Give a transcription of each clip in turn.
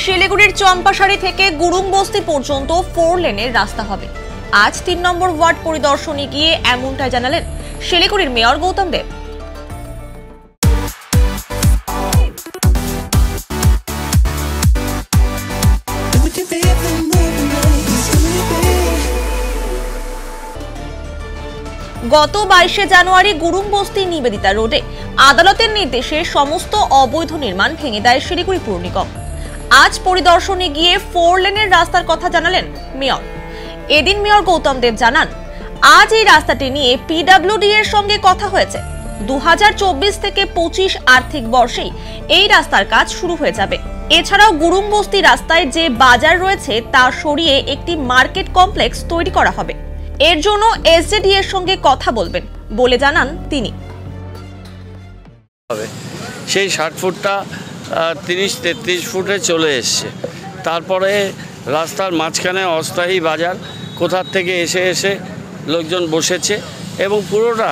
শিলিগুড়ির চম্পাশাড়ি থেকে গুরুংবস্তি পর্যন্ত 4 লেনের রাস্তা হবে। আজ 3 নম্বর ওয়ার্ড পরিদর্শনে গিয়ে এমনটাই জানালেন শিলিগুড়ির মেয়র গৌতম দেব। গত 22শে জানুয়ারি গুরুংবস্তি নিবেদিতা রোডে আদালতের নির্দেশে সমস্ত অবৈধ নির্মাণ ভেঙে দেয় শিলিগুড়ি পুর নিগম। আজ পরিদর্শনে গিয়ে 4 লেনের রাস্তার কথা জানালেন মেয়র। এদিন মেয়র গৌতম দেব জানান, আজ এই রাস্তাটি নিয়ে পিডব্লিউডি এর সঙ্গে কথা হয়েছে। 2024 থেকে 25 আর্থিক বর্ষেই এই রাস্তার কাজ শুরু হয়ে যাবে। এছাড়াও গুরুংবস্তি রাস্তায় যে বাজার রয়েছে তা সরিয়ে একটি মার্কেট কমপ্লেক্স তৈরি করা হবে। এর জন্য এসজেডি এর সঙ্গে কথা বলবেন বলে জানান তিনি। সেই 60 ফুটটা 30-33 ফুটে চলে এসছে। তারপরে রাস্তার মাঝখানে অস্থায়ী বাজার কোথার থেকে এসে এসে লোকজন বসেছে এবং পুরোটা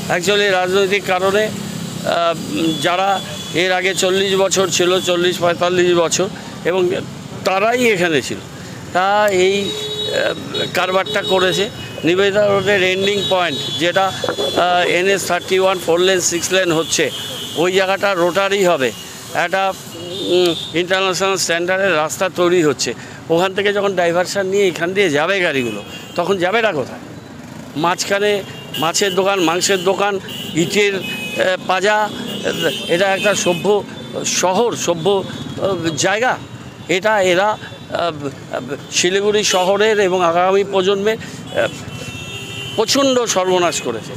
অ্যাকচুয়ালি রাজনৈতিক কারণে যারা এর আগে 40 বছর ছিল, 40-45 বছর, এবং তারাই এখানে ছিল, তা এই কারবারটা করেছে। নিবেদিতা রোডের এন্ডিং পয়েন্ট যেটা NH 31 4 লেন 6 লেন হচ্ছে, ওই জায়গাটা রোটারি হবে, একটা ইন্টারন্যাশনাল স্ট্যান্ডার্ডের রাস্তা তৈরি হচ্ছে। ওখান থেকে যখন ডাইভারশন নিয়ে এখান দিয়ে যাবে গাড়িগুলো, তখন যাবে না কোথায়? মাঝখানে মাছের দোকান, মাংসের দোকান, ইটের পাজা, এটা একটা সভ্য শহর, সভ্য জায়গা। এটা এরা শিলিগুড়ি শহরের এবং আগামী প্রজন্মের প্রচণ্ড সর্বনাশ করেছে।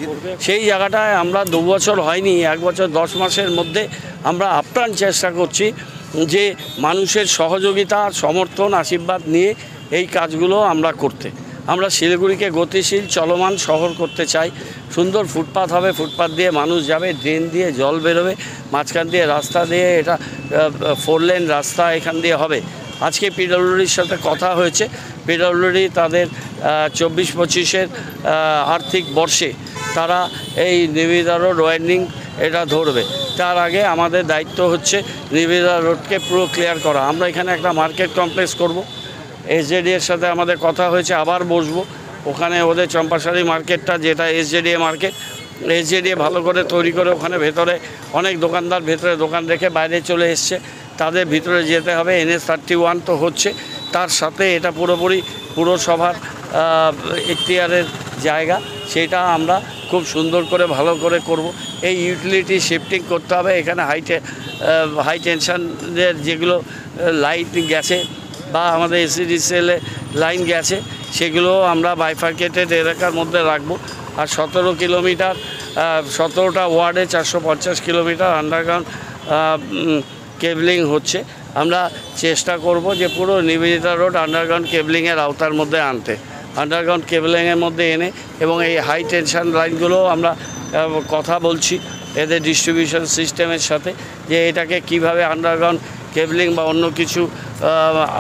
সেই জায়গাটায় আমরা 2 বছর হয়নি, 1 বছর 10 মাসের মধ্যে আমরা আপ্রাণ চেষ্টা করছি যে মানুষের সহযোগিতা, সমর্থন, আশীর্বাদ নিয়ে এই কাজগুলো আমরা করতে। আমরা শিলিগুড়িকে গতিশীল চলমান শহর করতে চাই। সুন্দর ফুটপাথ হবে, ফুটপাথ দিয়ে মানুষ যাবে, ড্রেন দিয়ে জল বেরোবে, মাঝখান দিয়ে রাস্তা দিয়ে এটা 4 লেন রাস্তা এখান দিয়ে হবে। আজকে পিডব্লিউডির সাথে কথা হয়েছে। পিডব্লিউডি তাদের 24-25-এর আর্থিক বর্ষে তারা এই নিবেদিতা রোড ওয়াইন্ডিং এটা ধরবে। তার আগে আমাদের দায়িত্ব হচ্ছে নিবেদিতা রোডকে পুরো ক্লিয়ার করা। আমরা এখানে একটা মার্কেট কমপ্লেক্স করব। এসজেডি এর সাথে আমাদের কথা হয়েছে, আবার বসবো। ওখানে ওদের চম্পাশাড়ি মার্কেটটা যেটা SJDA মার্কেট, SJDA ভালো করে তৈরি করে ওখানে ভেতরে অনেক দোকানদার ভেতরে দোকান রেখে বাইরে চলে এসছে, তাদের ভিতরে যেতে হবে। NH 31 তো হচ্ছে, তার সাথে এটা পুরোপুরি পুরসভার এখতিয়ারের জায়গা, সেটা আমরা খুব সুন্দর করে ভালো করে করব। এই ইউটিলিটি শিফটিং করতে হবে। এখানে হাই টেনশনের যেগুলো লাইট গেছে বা আমাদের SCDCL লাইন গেছে, সেগুলো আমরা বাইফার্কেটেড এলাকার মধ্যে রাখবো। আর 17 কিলোমিটার 17টা ওয়ার্ডে 450 কিলোমিটার আন্ডারগ্রাউন্ড কেবলিং হচ্ছে। আমরা চেষ্টা করব যে পুরো নিবেদিতা রোড আন্ডারগ্রাউন্ড কেবলিংয়ের আওতার মধ্যে আনতে, আন্ডারগ্রাউন্ড কেবলিংয়ের মধ্যে এনে, এবং এই হাই টেনশন লাইনগুলো আমরা কথা বলছি এদের ডিস্ট্রিবিউশন সিস্টেমের সাথে, যে এটাকে কিভাবে আন্ডারগ্রাউন্ড কেবলিং বা অন্য কিছু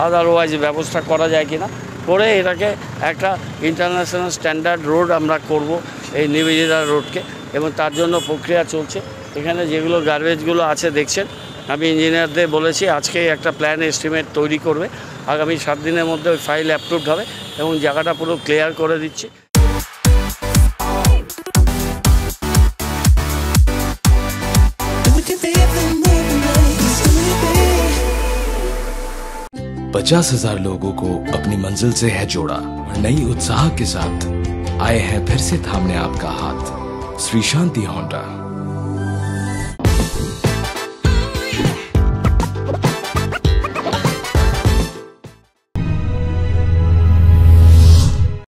আদারওয়াইজ ব্যবস্থা করা যায় কিনা, করে এটাকে একটা ইন্টারন্যাশনাল স্ট্যান্ডার্ড রোড আমরা করব এই নিবেদিতা রোডকে। এবং তার জন্য প্রক্রিয়া চলছে। এখানে যেগুলো গার্বেজগুলো আছে দেখছেন, আমি ইঞ্জিনিয়ারদের বলেছি আজকে একটা প্ল্যান এস্টিমেট তৈরি করবে। আগামী 7 দিনের মধ্যে ওই ফাইল অ্যাপ্রুভড হবে এবং জায়গাটা পুরো ক্লিয়ার করে দিচ্ছি। पचास 50,000 लोगों को अपनी मंजिल से है जोड़ा और नई उत्साह के साथ आए हैं फिर से थामने आपका हाथ। श्री शांति होंडा।